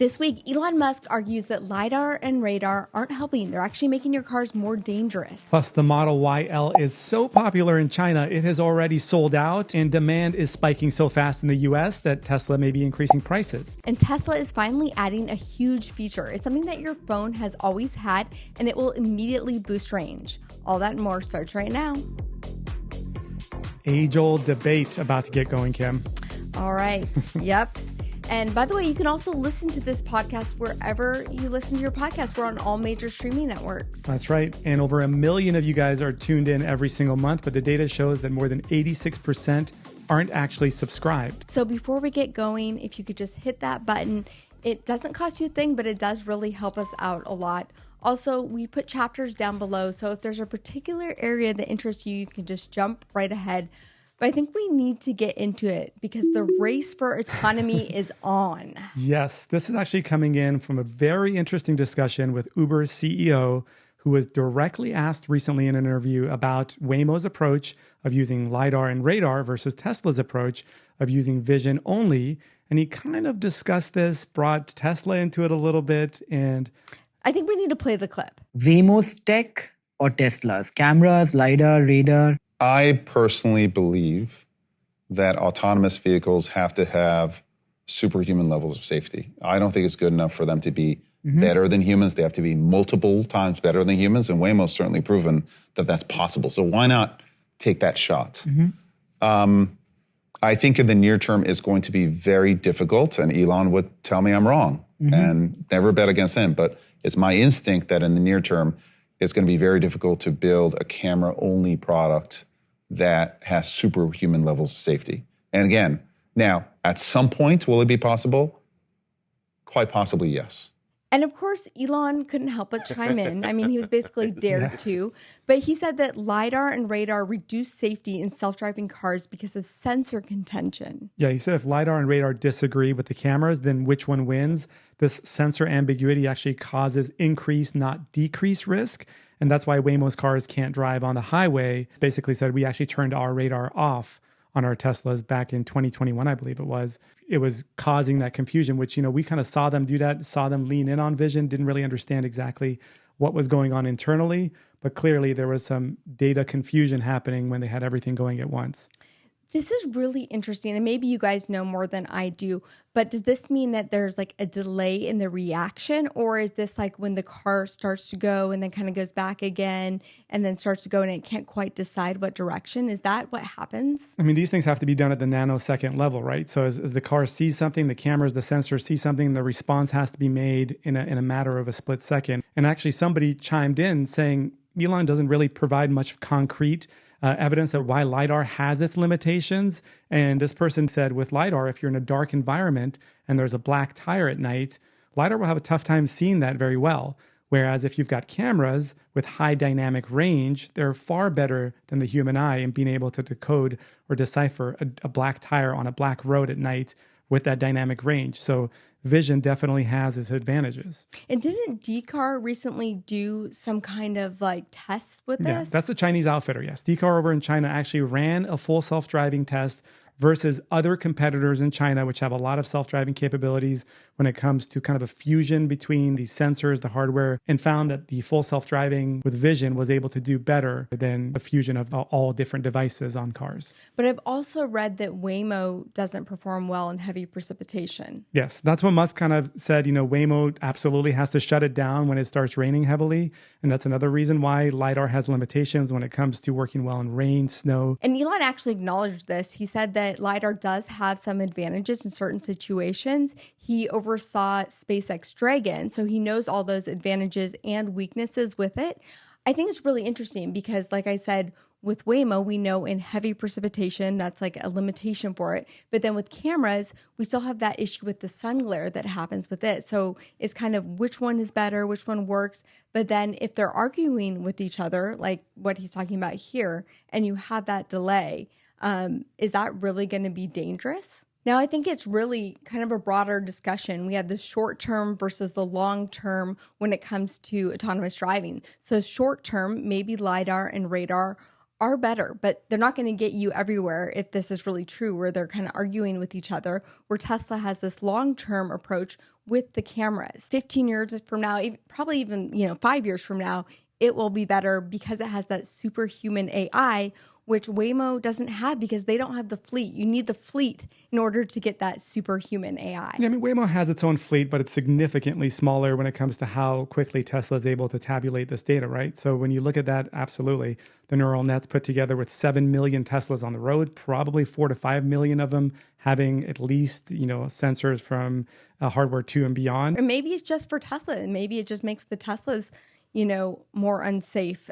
This week, Elon Musk argues that LiDAR and radar aren't helping. They're actually making your cars more dangerous. Plus, the Model YL is so popular in China, it has already sold out, and demand is spiking so fast in the US that Tesla may be increasing prices. And Tesla is finally adding a huge feature. It's something that your phone has always had, and it will immediately boost range. All that and more starts right now. Age-old debate about to get going, Kim. All right. Yep. And by the way, you can also listen to this podcast wherever you listen to your podcast. We're on all major streaming networks. That's right. And over 1 million of you guys are tuned in every single month, but the data shows that more than 86% aren't actually subscribed. So before we get going, if you could just hit that button, it doesn't cost you a thing, but it does really help us out a lot. Also, we put chapters down below, so if there's a particular area that interests you, you can just jump right ahead. But I think we need to get into it because the race for autonomy is on. Yes, this is actually coming in from a very interesting discussion with Uber's CEO, who was directly asked recently in an interview about Waymo's approach of using LiDAR and radar versus Tesla's approach of using vision only. And he kind of discussed this, brought Tesla into it a little bit, and I think we need to play the clip. Waymo's tech or Tesla's? Cameras, LiDAR, radar? I personally believe that autonomous vehicles have to have superhuman levels of safety. I don't think it's good enough for them to be better than humans. They have to be multiple times better than humans, and Waymo's certainly proven that that's possible. So why not take that shot? I think in the near term it's going to be very difficult, and Elon would tell me I'm wrong, and never bet against him. But it's my instinct that in the near term, it's going to be very difficult to build a camera-only product that has superhuman levels of safety. And again, now, at some point, will it be possible? Quite possibly, yes. And of course, Elon couldn't help but chime in. I mean, he was basically dared to. But he said that LiDAR and radar reduce safety in self-driving cars because of sensor contention. yeah, he said if LiDAR and radar disagree with the cameras, then which one wins? This sensor ambiguity actually causes increased, not decreased risk. And that's why Waymo's cars can't drive on the highway. Basically said we actually turned our radar off on our Teslas back in 2021, I believe it was. It was causing that confusion, which, we kind of saw them do that, saw them lean in on vision, didn't really understand exactly what was going on internally. But clearly there was some data confusion happening when they had everything going at once. This is really interesting, and maybe you guys know more than I do, but does this mean that there's like a delay in the reaction, or is this like when the car starts to go and then kind of goes back again and then starts to go and it can't quite decide what direction? Is that what happens? I mean, these things have to be done at the nanosecond level, right? So as the car sees something, the cameras, the sensors see something, the response has to be made in a matter of a split second. And actually somebody chimed in saying Elon doesn't really provide much concrete evidence of why LiDAR has its limitations. And this person said with LiDAR, if you're in a dark environment and there's a black tire at night, LiDAR will have a tough time seeing that very well. Whereas if you've got cameras with high dynamic range, they're far better than the human eye in being able to decode or decipher a black tire on a black road at night with that dynamic range. So vision definitely has its advantages. And didn't D-Car recently do some kind of like tests with this? Yeah, that's the Chinese outfitter, yes. D-Car over in China actually ran a full self-driving test versus other competitors in China, which have a lot of self-driving capabilities when it comes to kind of a fusion between the sensors, the hardware, and found that the full self-driving with vision was able to do better than the fusion of all different devices on cars. But I've also read that Waymo doesn't perform well in heavy precipitation. Yes, that's what Musk kind of said. Waymo absolutely has to shut it down when it starts raining heavily. And that's another reason why LiDAR has limitations when it comes to working well in rain, snow. And Elon actually acknowledged this. He said that LiDAR does have some advantages in certain situations. He oversaw SpaceX Dragon, so he knows all those advantages and weaknesses with it. I think it's really interesting because, like I said, with Waymo, we know in heavy precipitation, that's like a limitation for it. But then with cameras, we still have that issue with the sun glare that happens with it. So it's kind of which one is better, which one works. But then if they're arguing with each other, like what he's talking about here, and you have that delay, is that really going to be dangerous? Now, I think it's really kind of a broader discussion. We have the short term versus the long term when it comes to autonomous driving. So short term, maybe LiDAR and radar are better, but they're not going to get you everywhere if this is really true, where they're kind of arguing with each other, where Tesla has this long-term approach, with the cameras. 15 years from now, probably even 5 years from now, it will be better because it has that superhuman AI, which Waymo doesn't have because they don't have the fleet. You need the fleet in order to get that superhuman AI. Yeah, I mean, Waymo has its own fleet, but it's significantly smaller when it comes to how quickly Tesla is able to tabulate this data, right? So when you look at that, absolutely. The neural nets put together with 7 million Teslas on the road, probably 4 to 5 million of them having at least, sensors from hardware 2 and beyond. Or maybe it's just for Tesla, and maybe it just makes the Teslas more unsafe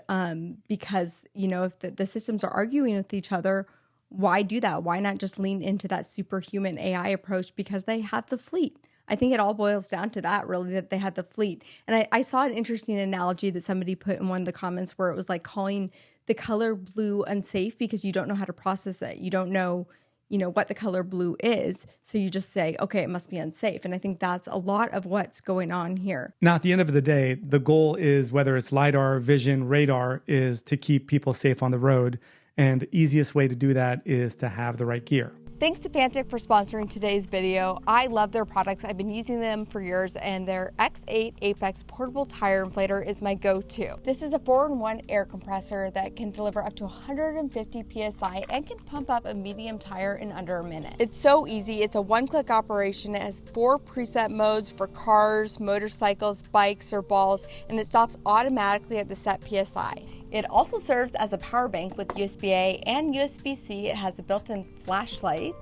because, if the systems are arguing with each other, why do that? Why not just lean into that superhuman AI approach because they have the fleet? I think it all boils down to that, really, that they had the fleet. And I saw an interesting analogy that somebody put in one of the comments where it was like calling the color blue unsafe because you don't know how to process it. You don't know what the color blue is. So you just say, okay, it must be unsafe. And I think that's a lot of what's going on here. Now, at the end of the day, the goal is, whether it's LiDAR, vision, radar, is to keep people safe on the road. And the easiest way to do that is to have the right gear. Thanks to Fanttik for sponsoring today's video. I love their products. I've been using them for years, and their X8 Apex portable tire inflator is my go-to. This is a 4-in-1 air compressor that can deliver up to 150 PSI and can pump up a medium tire in under a minute. It's so easy. It's a one-click operation. It has 4 preset modes for cars, motorcycles, bikes, or balls, and it stops automatically at the set PSI. It also serves as a power bank with USB-A and USB-C. It has a built-in flashlight,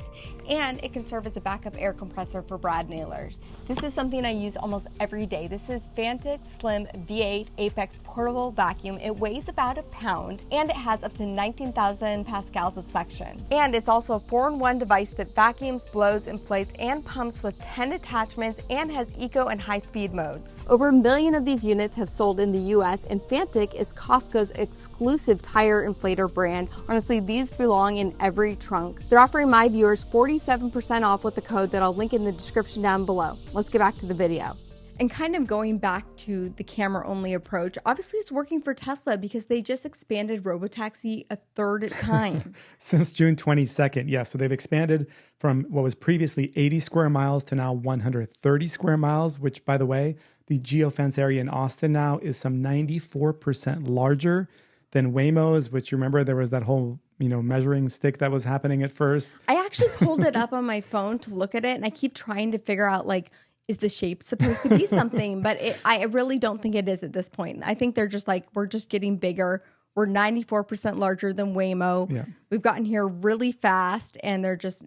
and it can serve as a backup air compressor for brad nailers. This is something I use almost every day. This is Fanttik Slim V8 Apex Portable Vacuum. It weighs about a pound, and it has up to 19,000 pascals of suction. And it's also a 4-in-1 device that vacuums, blows, inflates, and pumps with 10 attachments and has eco and high-speed modes. Over 1 million of these units have sold in the US, and Fanttik is Costco's exclusive tire inflator brand. Honestly, these belong in every trunk. They're offering my viewers 47% off with the code that I'll link in the description down below. Let's get back to the video. And kind of going back to the camera-only approach, obviously it's working for Tesla because they just expanded Robotaxi a third time. Since June 22nd, yeah. So they've expanded from what was previously 80 square miles to now 130 square miles, which, by the way, the geofence area in Austin now is some 94% larger than Waymo's, which, you remember, there was that whole measuring stick that was happening at first. I actually pulled it up on my phone to look at it, and I keep trying to figure out, is the shape supposed to be something? But I really don't think it is at this point. I think they're just we're just getting bigger. We're 94% larger than Waymo. Yeah. We've gotten here really fast, and they're just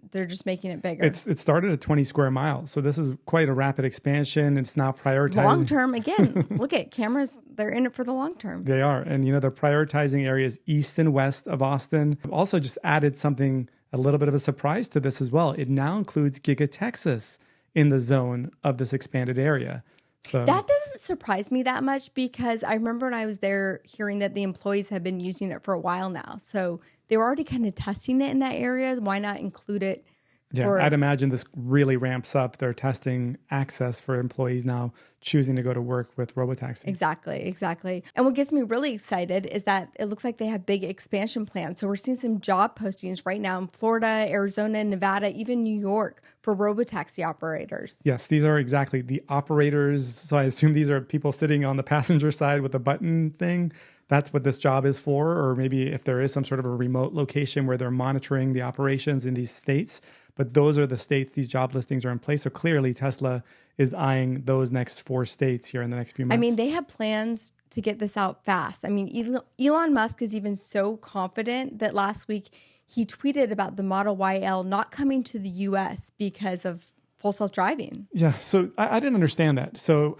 making it bigger. It started at 20 square miles. So this is quite a rapid expansion. It's now prioritizing. Long term, again, look at cameras. They're in it for the long term. They are. And, they're prioritizing areas east and west of Austin. Also just added something, a little bit of a surprise to this as well. It now includes Giga Texas in the zone of this expanded area. So that doesn't surprise me that much because I remember when I was there hearing that the employees had been using it for a while now. So they were already kind of testing it in that area. Why not include it? Yeah, I'd imagine this really ramps up their testing access for employees now choosing to go to work with Robotaxi. Exactly. And what gets me really excited is that it looks like they have big expansion plans. So we're seeing some job postings right now in Florida, Arizona, Nevada, even New York for Robotaxi operators. Yes, these are exactly the operators. So I assume these are people sitting on the passenger side with the button thing. That's what this job is for. Or maybe if there is some sort of a remote location where they're monitoring the operations in these states. But those are the states these job listings are in place. So clearly Tesla is eyeing those next 4 states here in the next few months. I mean, they have plans to get this out fast. I mean, Elon Musk is even so confident that last week he tweeted about the Model YL not coming to the US because of full self-driving. Yeah, so I didn't understand that. So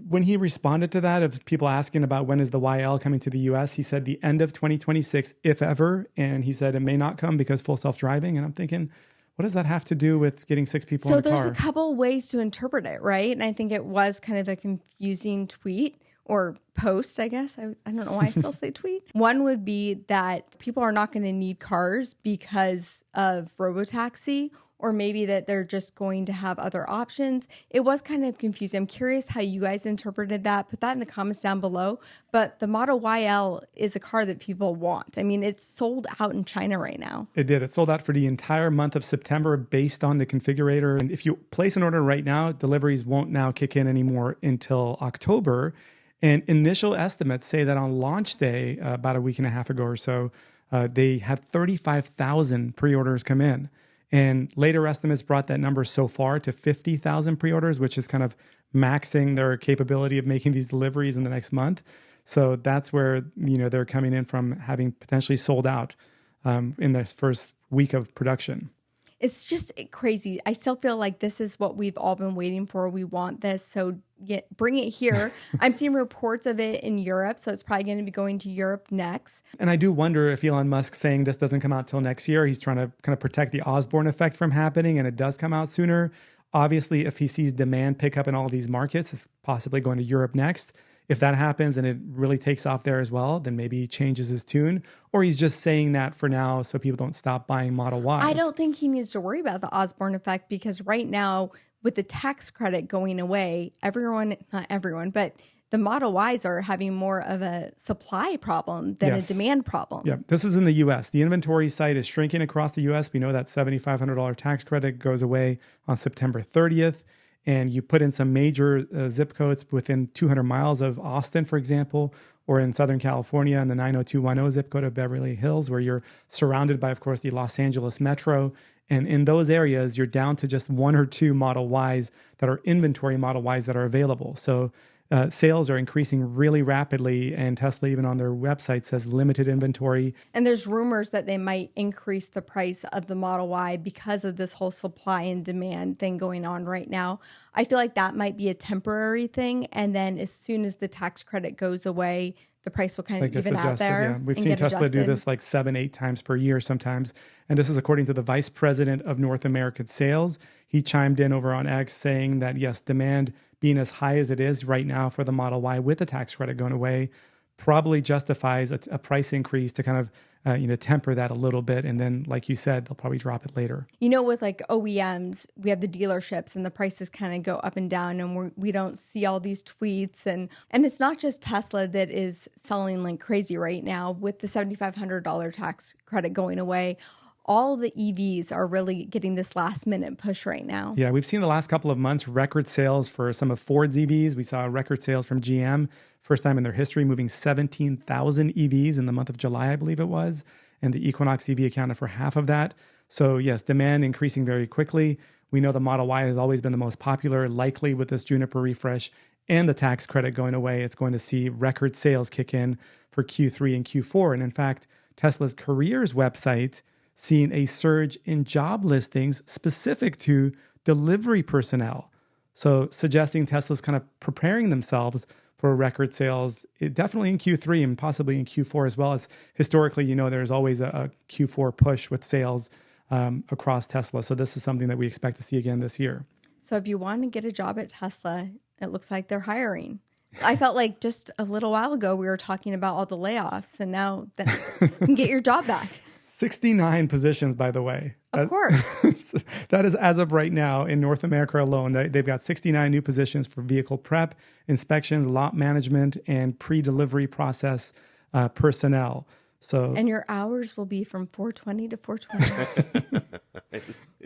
when he responded to that, of people asking about when is the YL coming to the US, he said the end of 2026, if ever. And he said it may not come because full self-driving. And I'm thinking, what does that have to do with getting 6 people in a car? So there's a couple ways to interpret it, right? And I think it was kind of a confusing tweet or post, I guess. I don't know why I still say tweet. One would be that people are not going to need cars because of Robotaxi, or maybe that they're just going to have other options. It was kind of confusing. I'm curious how you guys interpreted that. Put that in the comments down below. But the Model YL is a car that people want. I mean, it's sold out in China right now. It did. It sold out for the entire month of September based on the configurator. And if you place an order right now, deliveries won't now kick in anymore until October. And initial estimates say that on launch day, about a week and a half ago or so, they had 35,000 pre-orders come in. And later estimates brought that number so far to 50,000 pre-orders, which is kind of maxing their capability of making these deliveries in the next month. So that's where, they're coming in from having potentially sold out in the first week of production. It's just crazy. I still feel like this is what we've all been waiting for. We want this. So bring it here. I'm seeing reports of it in Europe. So it's probably going to be going to Europe next. And I do wonder if Elon Musk saying this doesn't come out till next year, he's trying to kind of protect the Osborne effect from happening, and it does come out sooner. Obviously, if he sees demand pick up in all these markets, it's possibly going to Europe next. If that happens and it really takes off there as well, then maybe he changes his tune, or he's just saying that for now so people don't stop buying Model Ys. I don't think he needs to worry about the Osborne effect, because right now with the tax credit going away, not everyone, but the Model Ys are having more of a supply problem than a demand problem. Yeah, this is in the U.S. The inventory site is shrinking across the U.S. We know that $7,500 tax credit goes away on September 30th. And you put in some major zip codes within 200 miles of Austin, for example, or in Southern California in the 90210 zip code of Beverly Hills, where you're surrounded by, of course, the Los Angeles metro. And in those areas, you're down to just one or two Model Ys that are inventory Model Ys that are available. So sales are increasing really rapidly, and Tesla, even on their website, says limited inventory. And there's rumors that they might increase the price of the Model Y because of this whole supply and demand thing going on right now. I feel like that might be a temporary thing. And then as soon as the tax credit goes away, the price will kind of even out there. Yeah. We've seen Tesla do this like 7-8 times per year sometimes. And this is according to the vice president of North American sales. He chimed in over on X saying that, yes, demand being as high as it is right now for the Model Y with the tax credit going away probably justifies a price increase to kind of temper that a little bit. And then, like you said, they'll probably drop it later. With like OEMs, we have the dealerships and the prices kind of go up and down, and we don't see all these tweets. And it's not just Tesla that is selling like crazy right now with the $7,500 tax credit going away. All the EVs are really getting this last minute push right now. Yeah, we've seen the last couple of months record sales for some of Ford's EVs. We saw record sales from GM, first time in their history, moving 17,000 EVs in the month of July, I believe it was. And the Equinox EV accounted for half of that. So yes, demand increasing very quickly. We know the Model Y has always been the most popular, likely with this Juniper refresh and the tax credit going away. It's going to see record sales kick in for Q3 and Q4. And in fact, Tesla's careers website seeing a surge in job listings specific to delivery personnel. So suggesting Tesla's kind of preparing themselves for record sales, definitely in Q3 and possibly in Q4 as well. As historically, there's always a Q4 push with sales across Tesla. So this is something that we expect to see again this year. So if you want to get a job at Tesla, it looks like they're hiring. I felt like just a little while ago we were talking about all the layoffs, and now you can get your job back. 69 positions, by the way. Of course. That is as of right now in North America alone. They've got 69 new positions for vehicle prep, inspections, lot management, and pre-delivery process personnel. And your hours will be from 4:20 to 4:20.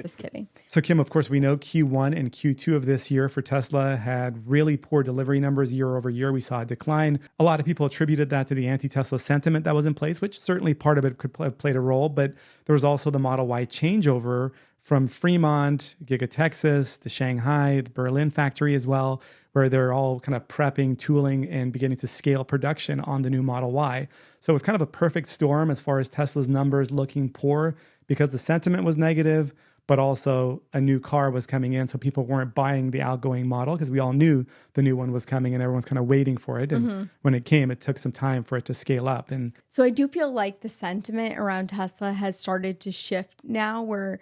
Just kidding. So Kim, of course, we know Q1 and Q2 of this year for Tesla had really poor delivery numbers year over year. We saw a decline. A lot of people attributed that to the anti-Tesla sentiment that was in place, which certainly part of it could have played a role. But there was also the Model Y changeover from Fremont, Giga Texas, to Shanghai, the Berlin factory as well, where they're all kind of prepping, tooling, and beginning to scale production on the new Model Y. So it's kind of a perfect storm as far as Tesla's numbers looking poor because the sentiment was negative, but also a new car was coming in. So people weren't buying the outgoing model because we all knew the new one was coming and everyone's kind of waiting for it. And when it came, it took some time for it to scale up. And so I do feel like the sentiment around Tesla has started to shift now where,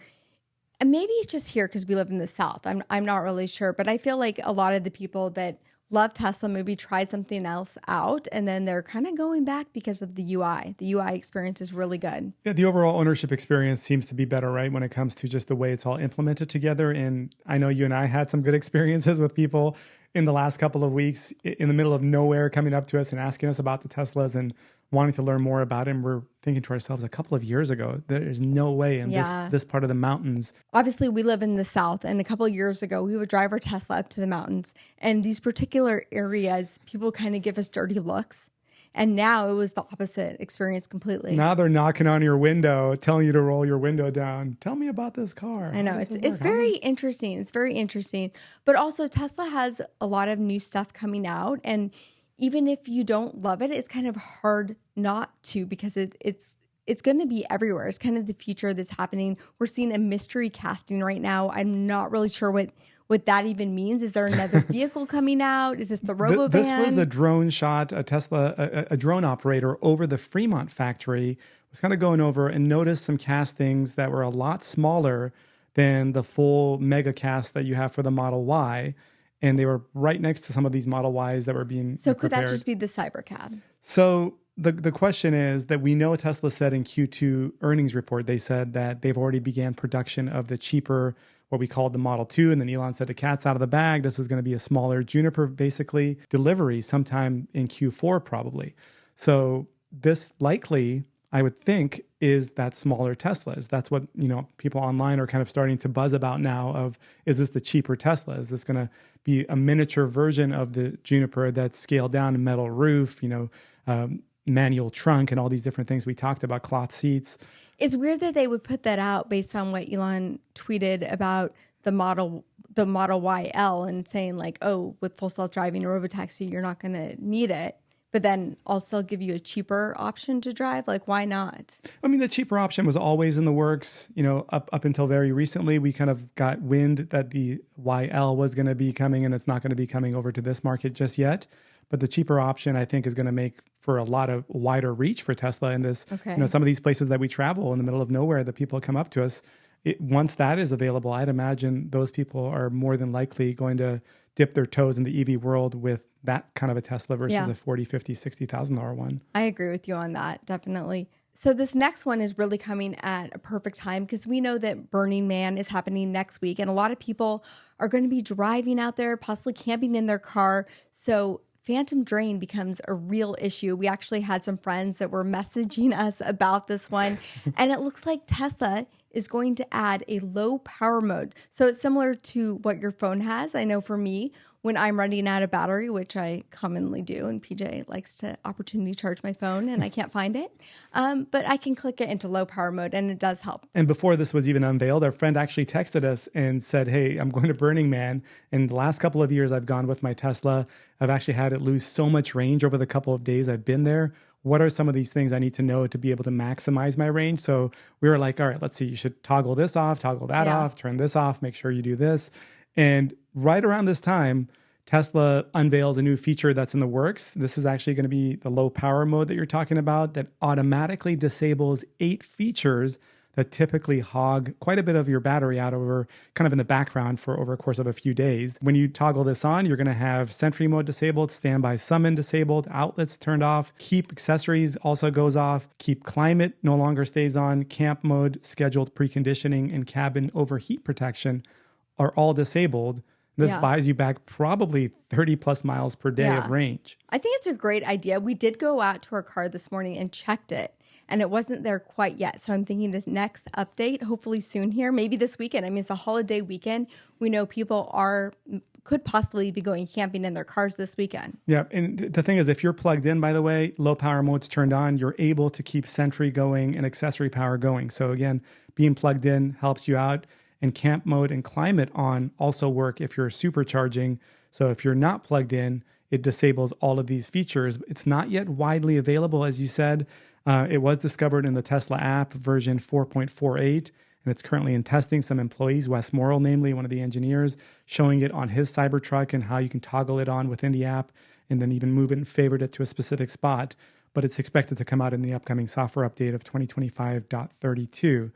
and maybe it's just here because we live in the South. I'm not really sure, but I feel like a lot of the people that love Tesla, maybe tried something else out, and then they're kind of going back because of the UI. The UI experience is really good. Yeah, the overall ownership experience seems to be better, right, when it comes to just the way it's all implemented together. And I know you and I had some good experiences with people in the last couple of weeks in the middle of nowhere coming up to us and asking us about the Teslas and wanting to learn more about it. And we're thinking to ourselves a couple of years ago, there's no way in this part of the mountains. Obviously, we live in the South, and a couple of years ago, we would drive our Tesla up to the mountains. And these particular areas, people kind of give us dirty looks. And now it was the opposite experience completely. Now they're knocking on your window, telling you to roll your window down. Tell me about this car. I know. It's very interesting. It's very interesting. But also, Tesla has a lot of new stuff coming out. And even if you don't love it, it's kind of hard not to, because it's going to be everywhere. It's kind of the future that's happening. We're seeing a mystery casting right now. I'm not really sure what that even means. Is there another vehicle coming out? Is this the Robovan? This was the drone shot. A Tesla, a drone operator over the Fremont factory was kind of going over and noticed some castings that were a lot smaller than the full mega cast that you have for the Model Y. And they were right next to some of these Model Ys that were being So prepared. could that just be the Cybercab? So the question is that we know Tesla said in Q2 earnings report, they said that they've already began production of the cheaper, what we called the Model 2. And then Elon said the cat's out of the bag. This is going to be a smaller Juniper, basically, delivery sometime in Q4 probably. So this likely, I would think, is that smaller Teslas. That's what, people online are kind of starting to buzz about now of, is this the cheaper Tesla? Is this going to be a miniature version of the Juniper that's scaled down, a metal roof, manual trunk, and all these different things we talked about, cloth seats? It's weird that they would put that out based on what Elon tweeted about the Model YL and saying like, oh, with full self-driving and Robotaxi, you're not going to need it. But then also give you a cheaper option to drive. Like, why not? I mean, the cheaper option was always in the works. Up until very recently, we kind of got wind that the YL was going to be coming, and it's not going to be coming over to this market just yet. But the cheaper option, I think, is going to make for a lot of wider reach for Tesla in this. Okay. Some of these places that we travel in the middle of nowhere, that people come up to us. Once that is available, I'd imagine those people are more than likely going to dip their toes in the EV world with that kind of a Tesla versus a $40,000, $50,000, $60,000 one. I agree with you on that, definitely. So this next one is really coming at a perfect time because we know that Burning Man is happening next week, and a lot of people are going to be driving out there, possibly camping in their car. So phantom drain becomes a real issue. We actually had some friends that were messaging us about this one, and it looks like Tesla is going to add a low power mode. So it's similar to what your phone has. I know for me, when I'm running out of battery, which I commonly do, and PJ likes to opportunity charge my phone and I can't find it, but I can click it into low power mode and it does help. And before this was even unveiled, our friend actually texted us and said, hey, I'm going to Burning Man. And the last couple of years I've gone with my Tesla, I've actually had it lose so much range over the couple of days I've been there. What are some of these things I need to know to be able to maximize my range? So we were like, all right, let's see, you should toggle this off, toggle that off, turn this off, make sure you do this. And right around this time, Tesla unveils a new feature that's in the works. This is actually going to be the low power mode that you're talking about that automatically disables 8 features that typically hog quite a bit of your battery out over kind of in the background for over a course of a few days. When you toggle this on, you're going to have Sentry mode disabled, standby summon disabled, outlets turned off, keep accessories also goes off, keep climate no longer stays on, camp mode, scheduled preconditioning, and cabin overheat protection are all disabled. This buys you back probably 30 plus miles per day of range. I think it's a great idea. We did go out to our car this morning and checked it, and it wasn't there quite yet. So I'm thinking this next update, hopefully soon here, maybe this weekend. I mean, it's a holiday weekend. We know people could possibly be going camping in their cars this weekend. Yeah, and the thing is, if you're plugged in, by the way, low power mode's turned on, you're able to keep Sentry going and accessory power going. So again, being plugged in helps you out. And camp mode and climate on also work if you're supercharging. So if you're not plugged in, it disables all of these features. It's not yet widely available, as you said. It was discovered in the Tesla app version 4.48, and it's currently in testing. Some employees, Wes Morrill, namely one of the engineers, showing it on his Cybertruck and how you can toggle it on within the app and then even move it and favorite it to a specific spot. But it's expected to come out in the upcoming software update of 2025.32.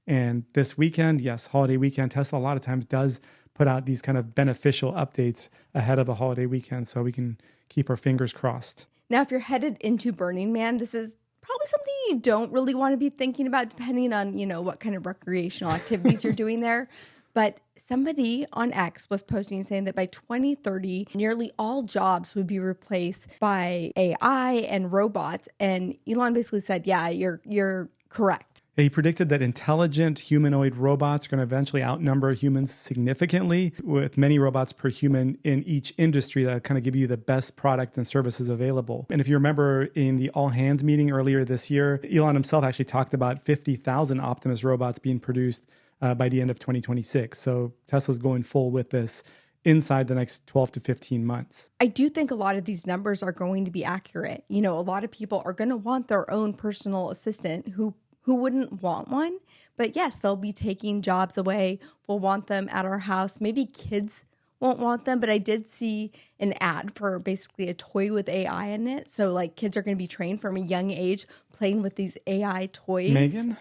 And this weekend, yes, holiday weekend, Tesla a lot of times does put out these kind of beneficial updates ahead of the holiday weekend, so we can keep our fingers crossed. Now, if you're headed into Burning Man, this is probably something you don't really want to be thinking about, depending on, what kind of recreational activities you're doing there. But somebody on X was posting saying that by 2030, nearly all jobs would be replaced by AI and robots. And Elon basically said, yeah, you're correct. He predicted that intelligent humanoid robots are going to eventually outnumber humans significantly, with many robots per human in each industry that kind of give you the best product and services available. And if you remember in the all hands meeting earlier this year, Elon himself actually talked about 50,000 Optimus robots being produced by the end of 2026. So Tesla's going full with this inside the next 12 to 15 months. I do think a lot of these numbers are going to be accurate. A lot of people are going to want their own personal assistant who wouldn't want one? But yes, they'll be taking jobs away. We'll want them at our house. Maybe kids won't want them, but I did see an ad for basically a toy with AI in it. So like kids are going to be trained from a young age playing with these AI toys. Megan?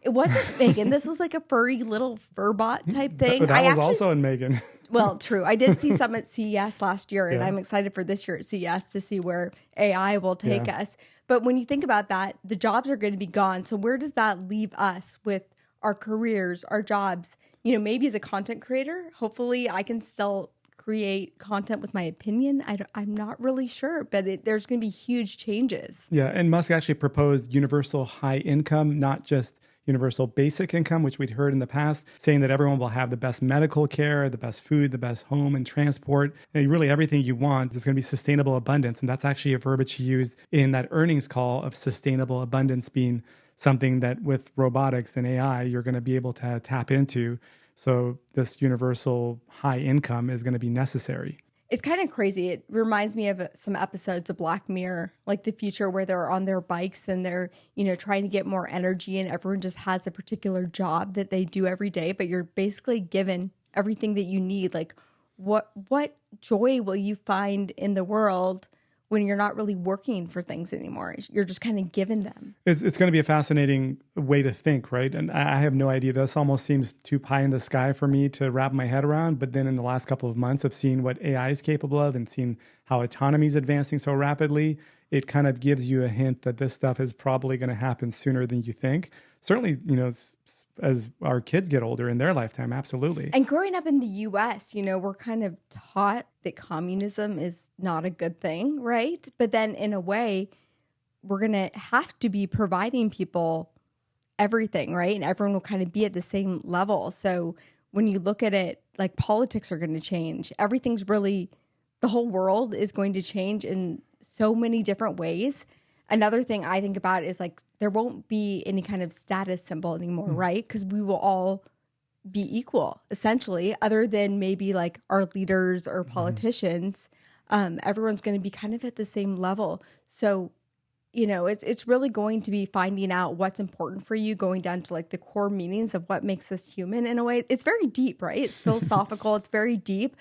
It wasn't Megan. This was like a furry little furbot type thing. That was also in Megan. Well, true. I did see some at CES last year, and Yeah. I'm excited for this year at CES to see where AI will take us. But when you think about that, the jobs are going to be gone. So where does that leave us with our careers, our jobs? Maybe as a content creator, hopefully I can still create content with my opinion. I'm not really sure, but there's going to be huge changes. Yeah, and Musk actually proposed universal high income, not just universal basic income, which we'd heard in the past, saying that everyone will have the best medical care, the best food, the best home and transport, and really everything you want. Is going to be sustainable abundance. And that's actually a verbiage he used in that earnings call of sustainable abundance being something that with robotics and AI, you're going to be able to tap into. So this universal high income is going to be necessary. It's kind of crazy. It reminds me of some episodes of Black Mirror, like the future where they're on their bikes and they're, trying to get more energy, and everyone just has a particular job that they do every day, but you're basically given everything that you need. Like what joy will you find in the world when you're not really working for things anymore? You're just kind of given them. It's going to be a fascinating way to think, right? And I have no idea. This almost seems too pie in the sky for me to wrap my head around. But then in the last couple of months of seeing what AI is capable of and seeing how autonomy is advancing so rapidly, it kind of gives you a hint that this stuff is probably going to happen sooner than you think. Certainly, as our kids get older in their lifetime, absolutely. And growing up in the US, we're kind of taught that communism is not a good thing, right? But then in a way, we're going to have to be providing people everything, right? And everyone will kind of be at the same level. So when you look at it, like politics are going to change. Everything's really, the whole world is going to change in so many different ways. Another thing I think about is like there won't be any kind of status symbol anymore, right? Because we will all be equal, essentially, other than maybe like our leaders or politicians. Everyone's going to be kind of at the same level. So, it's really going to be finding out what's important for you, going down to like the core meanings of what makes us human in a way. It's very deep, right? It's philosophical. It's very deep.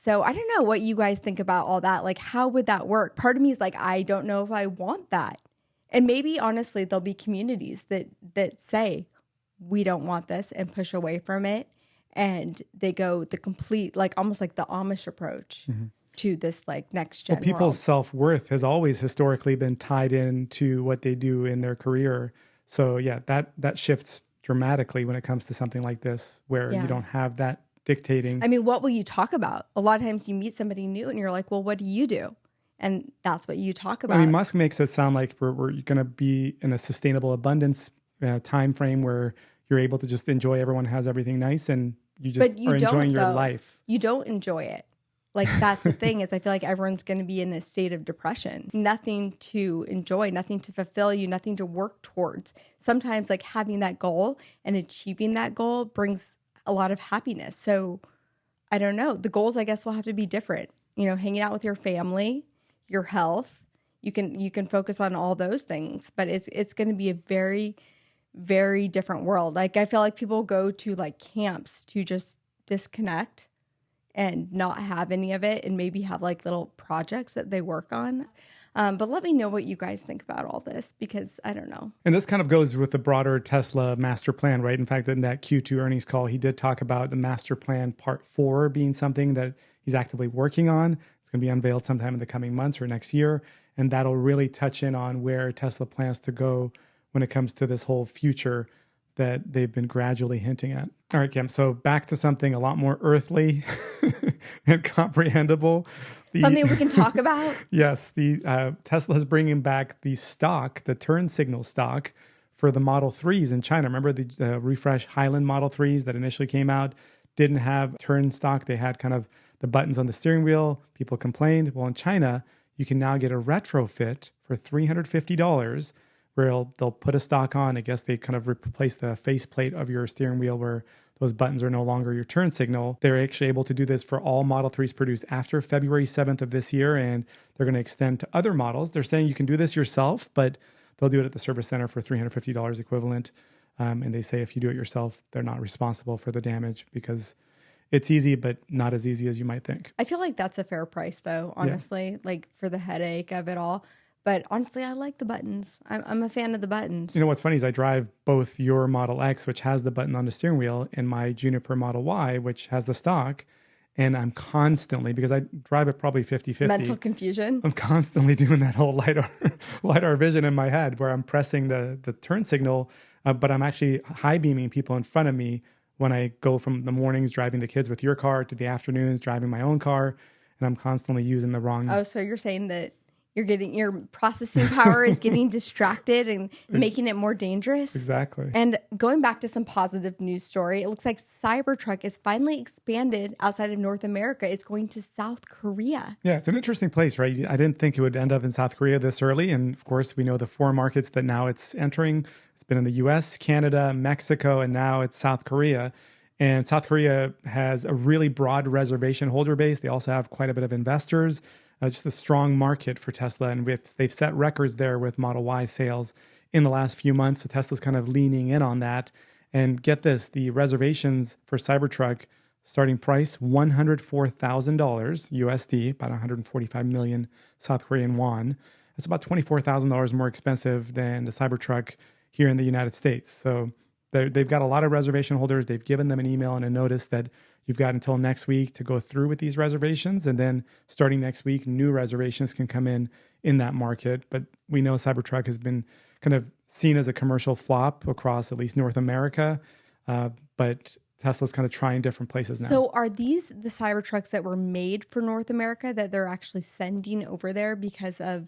So I don't know what you guys think about all that. Like, how would that work? Part of me is like, I don't know if I want that. And maybe, honestly, there'll be communities that say, we don't want this and push away from it. And they go the complete, like almost like the Amish approach to this like next gen Well, people's self-worth has always historically been tied into what they do in their career. So yeah, that shifts dramatically when it comes to something like this, where you don't have that dictating. I mean, what will you talk about? A lot of times you meet somebody new and you're like, well, what do you do? And that's what you talk about. I mean, Musk makes it sound like we're going to be in a sustainable abundance time frame where you're able to just enjoy, everyone has everything nice, and you just are enjoying your life. You don't enjoy it. Like, that's the thing is I feel like everyone's going to be in a state of depression. Nothing to enjoy, nothing to fulfill you, nothing to work towards. Sometimes like having that goal and achieving that goal brings a lot of happiness. So I don't know. The goals, I guess, will have to be different. Hanging out with your family, your health. You can focus on all those things, but it's going to be a very, very different world. Like, I feel like people go to like camps to just disconnect and not have any of it, and maybe have like little projects that they work on. But let me know what you guys think about all this, because I don't know. And this kind of goes with the broader Tesla master plan, right? In fact, in that Q2 earnings call, he did talk about the master plan part 4 being something that he's actively working on. It's going to be unveiled sometime in the coming months or next year. And that'll really touch in on where Tesla plans to go when it comes to this whole future that they've been gradually hinting at. All right, Kim, so back to something a lot more earthly and comprehensible. Something we can talk about? Yes, Tesla is bringing back the turn signal stock for the Model 3s in China. Remember the refresh Highland Model 3s that initially came out didn't have turn stock. They had kind of the buttons on the steering wheel. People complained. Well, in China, you can now get a retrofit for $350 where they'll put a stock on. I guess they kind of replace the faceplate of your steering wheel where those buttons are no longer your turn signal. They're actually able to do this for all Model 3s produced after February 7th of this year, and they're going to extend to other models. They're saying you can do this yourself, but they'll do it at the service center for $350 equivalent. And they say if you do it yourself, they're not responsible for the damage because it's easy, but not as easy as you might think. I feel like that's a fair price, though, honestly, like for the headache of it all. But honestly, I like the buttons. I'm a fan of the buttons. You know, what's funny is I drive both your Model X, which has the button on the steering wheel, and my Juniper Model Y, which has the stock. And I'm constantly, because I drive it probably 50-50. Mental confusion. I'm constantly doing that whole LiDAR vision in my head where I'm pressing the turn signal, but I'm actually high beaming people in front of me when I go from the mornings driving the kids with your car to the afternoons driving my own car. And I'm constantly using the wrong. Oh, so you're saying that your processing power is getting distracted and making it more dangerous. Exactly. And going back to some positive news story, it looks like Cybertruck is finally expanded outside of North America. It's going to South Korea. Yeah, it's an interesting place, right? I didn't think it would end up in South Korea this early. And of course, we know the 4 markets that now it's entering. It's been in the US, Canada, Mexico, and now it's South Korea. And South Korea has a really broad reservation holder base. They also have quite a bit of investors. Just a strong market for Tesla. And they've set records there with Model Y sales in the last few months. So Tesla's kind of leaning in on that. And get this, the reservations for Cybertruck, starting price, $104,000 USD, about 145 million South Korean won. That's about $24,000 more expensive than the Cybertruck here in the United States. So they've got a lot of reservation holders. They've given them an email and a notice that you've got until next week to go through with these reservations. And then starting next week, new reservations can come in that market. But we know Cybertruck has been kind of seen as a commercial flop across at least North America. But Tesla's kind of trying different places now. So are these the Cybertrucks that were made for North America that they're actually sending over there because of,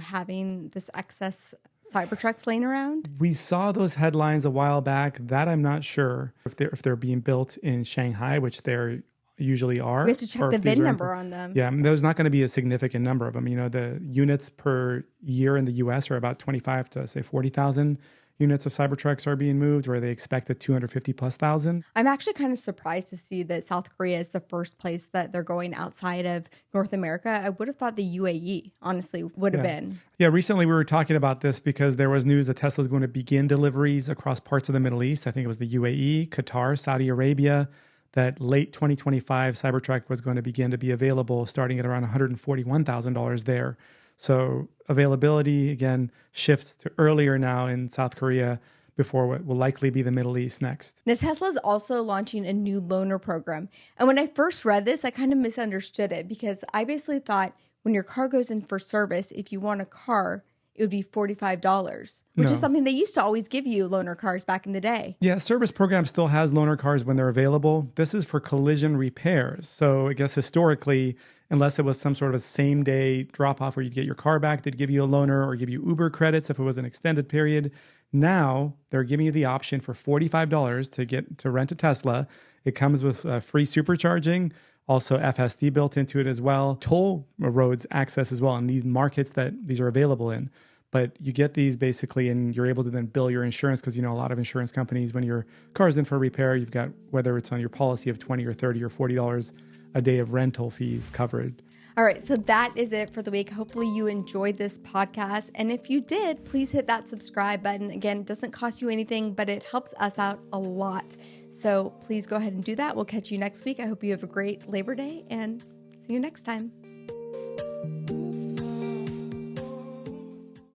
having this excess Cybertrucks laying around? We saw those headlines a while back. That I'm not sure if they're being built in Shanghai, which they usually are. We have to check the VIN number on them. Yeah, there's not going to be a significant number of them. The units per year in the U.S. are about 25 to say 40,000 units of Cybertrucks are being moved, where they expect a 250 plus thousand. I'm actually kind of surprised to see that South Korea is the first place that they're going outside of North America. I would have thought the UAE, honestly, would have been. Yeah, recently we were talking about this because there was news that Tesla is going to begin deliveries across parts of the Middle East. I think it was the UAE, Qatar, Saudi Arabia, that late 2025 Cybertruck was going to begin to be available starting at around $141,000 there. So availability, again, shifts to earlier now in South Korea before what will likely be the Middle East next. Now, Tesla is also launching a new loaner program. And when I first read this, I kind of misunderstood it because I basically thought when your car goes in for service, if you want a car, it would be $45, which is something they used to always give you loaner cars back in the day. Yeah, service program still has loaner cars when they're available. This is for collision repairs. So I guess historically, unless it was some sort of a same day drop off where you'd get your car back, they'd give you a loaner or give you Uber credits if it was an extended period. Now they're giving you the option for $45 to rent a Tesla. It comes with free supercharging, also FSD built into it as well, toll roads access as well in these markets that these are available in. But you get these basically and you're able to then bill your insurance because, a lot of insurance companies, when your car's in for repair, you've got, whether it's on your policy of $20 or $30 or $40 a day of rental fees covered. All right, so that is it for the week. Hopefully you enjoyed this podcast. And if you did, please hit that subscribe button. Again, it doesn't cost you anything, but it helps us out a lot. So please go ahead and do that. We'll catch you next week. I hope you have a great Labor Day and see you next time.